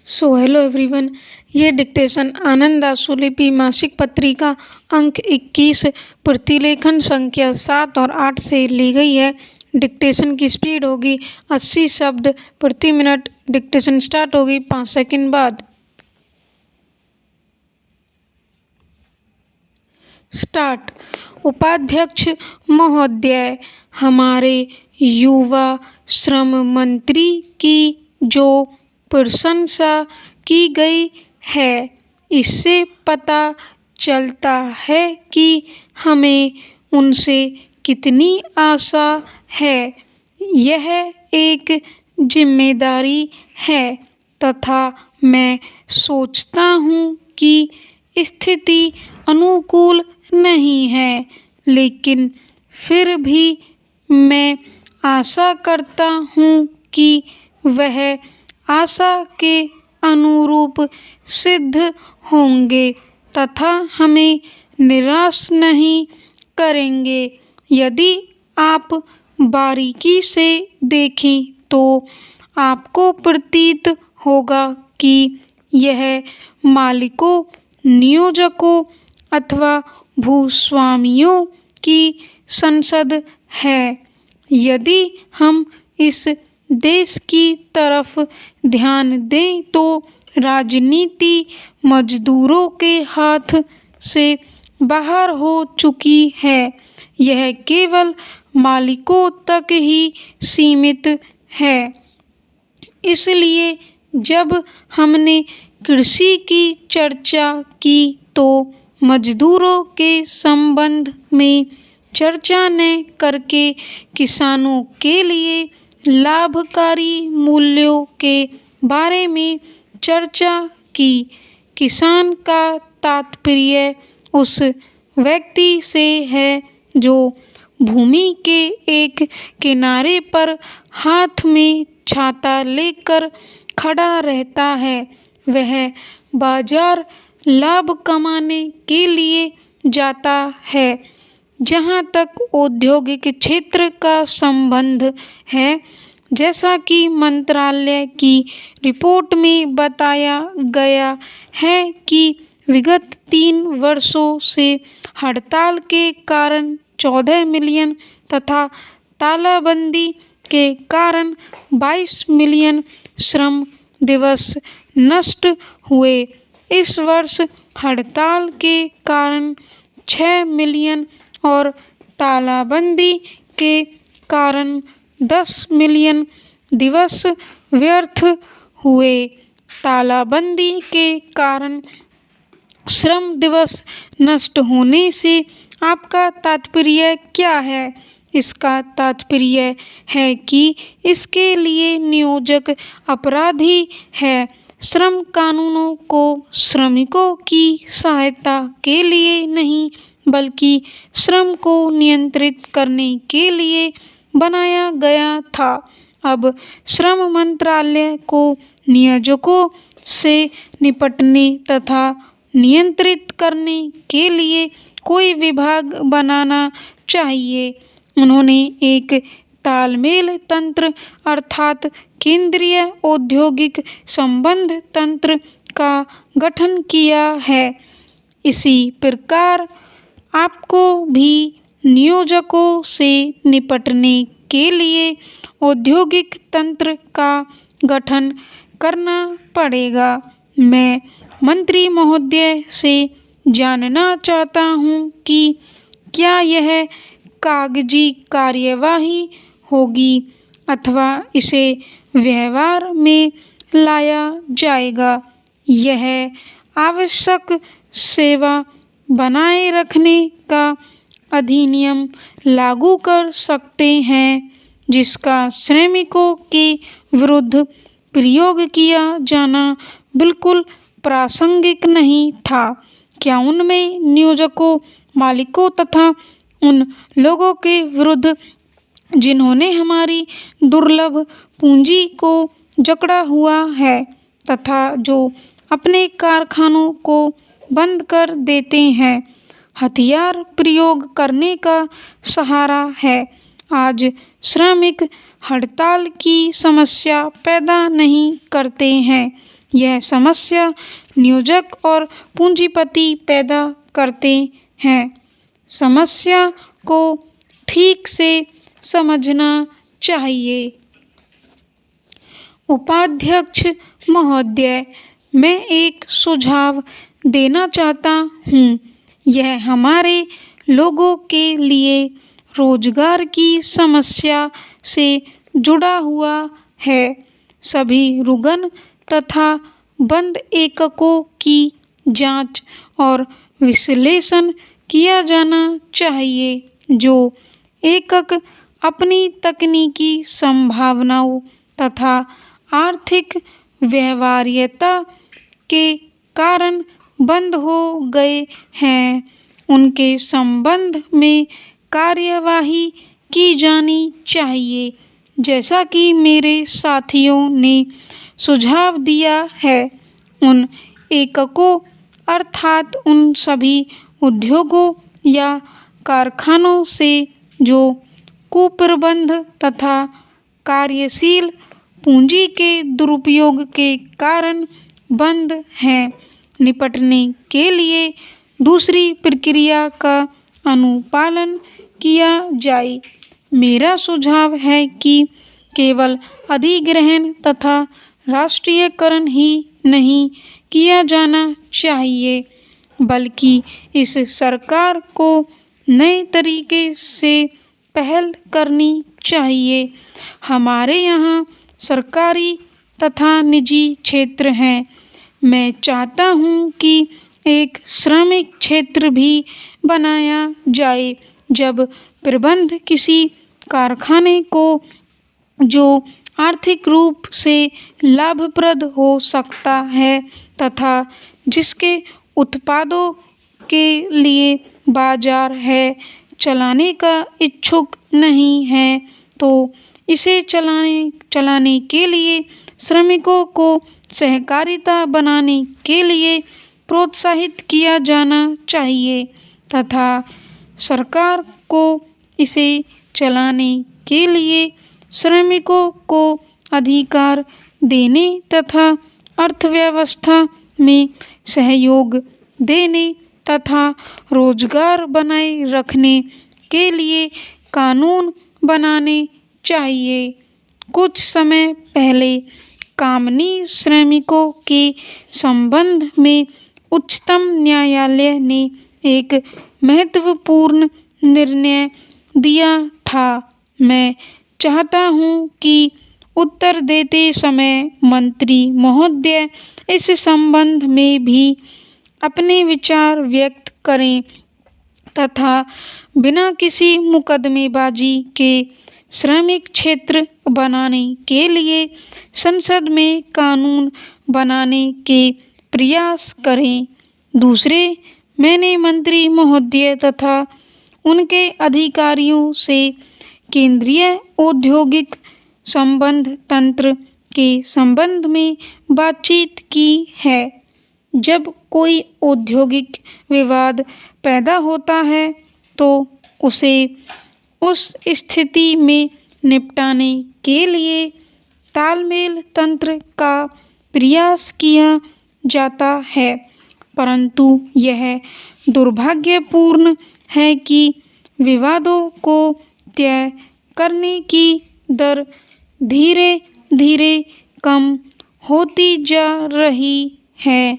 So hello everyone. ये dictation आनंद आशु लिपि मासिक पत्रिका अंक 21 प्रतिलेखन संख्या 7 और 8 से ली गई है। डिक्टेशन की स्पीड होगी 80 शब्द प्रति मिनट। डिक्टेशन स्टार्ट होगी 5 सेकंड बाद। स्टार्ट। उपाध्यक्ष महोदय, हमारे युवा श्रम मंत्री की जो प्रशंसा की गई है, इससे पता चलता है कि हमें उनसे कितनी आशा है। यह एक जिम्मेदारी है तथा मैं सोचता हूँ कि स्थिति अनुकूल नहीं है, लेकिन फिर भी मैं आशा करता हूँ कि वह आशा के अनुरूप सिद्ध होंगे तथा हमें निराश नहीं करेंगे। यदि आप बारीकी से देखें तो आपको प्रतीत होगा कि यह मालिकों, नियोजकों अथवा भूस्वामियों की संसद है। यदि हम इस देश की तरफ ध्यान दें तो राजनीति मजदूरों के हाथ से बाहर हो चुकी है। यह केवल मालिकों तक ही सीमित है। इसलिए जब हमने कृषि की चर्चा की तो मजदूरों के संबंध में चर्चा न करके किसानों के लिए लाभकारी मूल्यों के बारे में चर्चा की। किसान का तात्पर्य उस व्यक्ति से है जो भूमि के एक किनारे पर हाथ में छाता लेकर खड़ा रहता है। वह बाजार लाभ कमाने के लिए जाता है। जहाँ तक औद्योगिक क्षेत्र का संबंध है, जैसा कि मंत्रालय की रिपोर्ट में बताया गया है कि विगत 3 वर्षों से हड़ताल के कारण 14 मिलियन तथा तालाबंदी के कारण 22 मिलियन श्रम दिवस नष्ट हुए। इस वर्ष हड़ताल के कारण 6 मिलियन और तालाबंदी के कारण 10 मिलियन दिवस व्यर्थ हुए। तालाबंदी के कारण श्रम दिवस नष्ट होने से आपका तात्पर्य क्या है? इसका तात्पर्य है कि इसके लिए नियोजक अपराधी है। श्रम कानूनों को श्रमिकों की सहायता के लिए नहीं, बल्कि श्रम को नियंत्रित करने के लिए बनाया गया था। अब श्रम मंत्रालय को नियोजकों से निपटने तथा नियंत्रित करने के लिए कोई विभाग बनाना चाहिए। उन्होंने एक तालमेल तंत्र अर्थात केंद्रीय औद्योगिक संबंध तंत्र का गठन किया है। इसी प्रकार आपको भी नियोजकों से निपटने के लिए औद्योगिक तंत्र का गठन करना पड़ेगा। मैं मंत्री महोदय से जानना चाहता हूँ कि क्या यह कागजी कार्यवाही होगी अथवा इसे व्यवहार में लाया जाएगा। यह आवश्यक सेवा बनाए रखने का अधिनियम लागू कर सकते हैं, जिसका श्रमिकों के विरुद्ध प्रयोग किया जाना बिल्कुल प्रासंगिक नहीं था। क्या उनमें नियोजकों, मालिकों तथा उन लोगों के विरुद्ध जिन्होंने हमारी दुर्लभ पूंजी को जकड़ा हुआ है तथा जो अपने कारखानों को बंद कर देते हैं, हथियार प्रयोग करने का सहारा है? आज श्रमिक हड़ताल की समस्या पैदा नहीं करते हैं। यह समस्या नियोजक और पूंजीपति पैदा करते हैं। समस्या को ठीक से समझना चाहिए। उपाध्यक्ष महोदय, मैं एक सुझाव देना चाहता हूँ। यह हमारे लोगों के लिए रोजगार की समस्या से जुड़ा हुआ है। सभी रुग्ण तथा बंद एककों की जांच और विश्लेषण किया जाना चाहिए। जो एकक अपनी तकनीकी संभावनाओं तथा आर्थिक व्यवहार्यता के कारण बंद हो गए हैं, उनके संबंध में कार्यवाही की जानी चाहिए। जैसा कि मेरे साथियों ने सुझाव दिया है, उन एककों अर्थात उन सभी उद्योगों या कारखानों से जो कुप्रबंध तथा कार्यशील पूंजी के दुरुपयोग के कारण बंद हैं, निपटने के लिए दूसरी प्रक्रिया का अनुपालन किया जाए। मेरा सुझाव है कि केवल अधिग्रहण तथा राष्ट्रीयकरण ही नहीं किया जाना चाहिए, बल्कि इस सरकार को नए तरीके से पहल करनी चाहिए। हमारे यहाँ सरकारी तथा निजी क्षेत्र हैं। मैं चाहता हूँ कि एक श्रमिक क्षेत्र भी बनाया जाए। जब प्रबंध किसी कारखाने को जो आर्थिक रूप से लाभप्रद हो सकता है तथा जिसके उत्पादों के लिए बाजार है, चलाने का इच्छुक नहीं है, तो इसे चलाने के लिए श्रमिकों को सहकारिता बनाने के लिए प्रोत्साहित किया जाना चाहिए तथा सरकार को इसे चलाने के लिए श्रमिकों को अधिकार देने तथा अर्थव्यवस्था में सहयोग देने तथा रोजगार बनाए रखने के लिए कानून बनाने चाहिए। कुछ समय पहले कामनी श्रमिकों के संबंध में उच्चतम न्यायालय ने एक महत्वपूर्ण निर्णय दिया था। मैं चाहता हूँ कि उत्तर देते समय मंत्री महोदय इस संबंध में भी अपने विचार व्यक्त करें तथा बिना किसी मुकदमेबाजी के श्रमिक क्षेत्र बनाने के लिए संसद में कानून बनाने के प्रयास करें। दूसरे, मैंने मंत्री महोदय तथा उनके अधिकारियों से केंद्रीय औद्योगिक संबंध तंत्र के संबंध में बातचीत की है। जब कोई औद्योगिक विवाद पैदा होता है तो उसे उस स्थिति में निपटाने के लिए तालमेल तंत्र का प्रयास किया जाता है, परंतु यह दुर्भाग्यपूर्ण है कि विवादों को तय करने की दर धीरे धीरे कम होती जा रही है।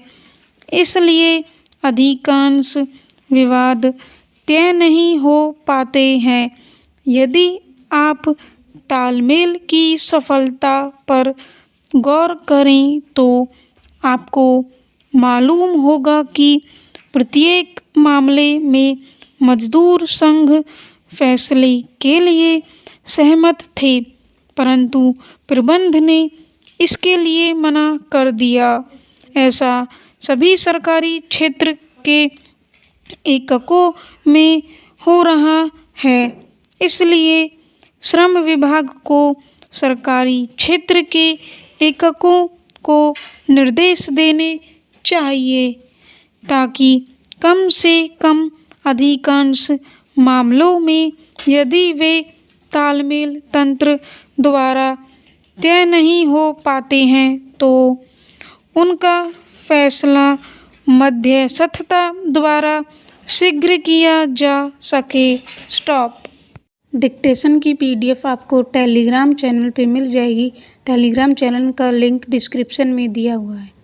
इसलिए अधिकांश विवाद तय नहीं हो पाते हैं। यदि आप तालमेल की सफलता पर गौर करें तो आपको मालूम होगा कि प्रत्येक मामले में मजदूर संघ फैसले के लिए सहमत थे, परंतु प्रबंध ने इसके लिए मना कर दिया। ऐसा सभी सरकारी क्षेत्र के एककों में हो रहा है। इसलिए श्रम विभाग को सरकारी क्षेत्र के एककों को निर्देश देने चाहिए ताकि कम से कम अधिकांश मामलों में यदि वे तालमेल तंत्र द्वारा तय नहीं हो पाते हैं तो उनका फैसला मध्यस्थता द्वारा शीघ्र किया जा सके। स्टॉप। डिक्टेशन की PDF आपको टेलीग्राम चैनल पे मिल जाएगी। टेलीग्राम चैनल का लिंक डिस्क्रिप्शन में दिया हुआ है।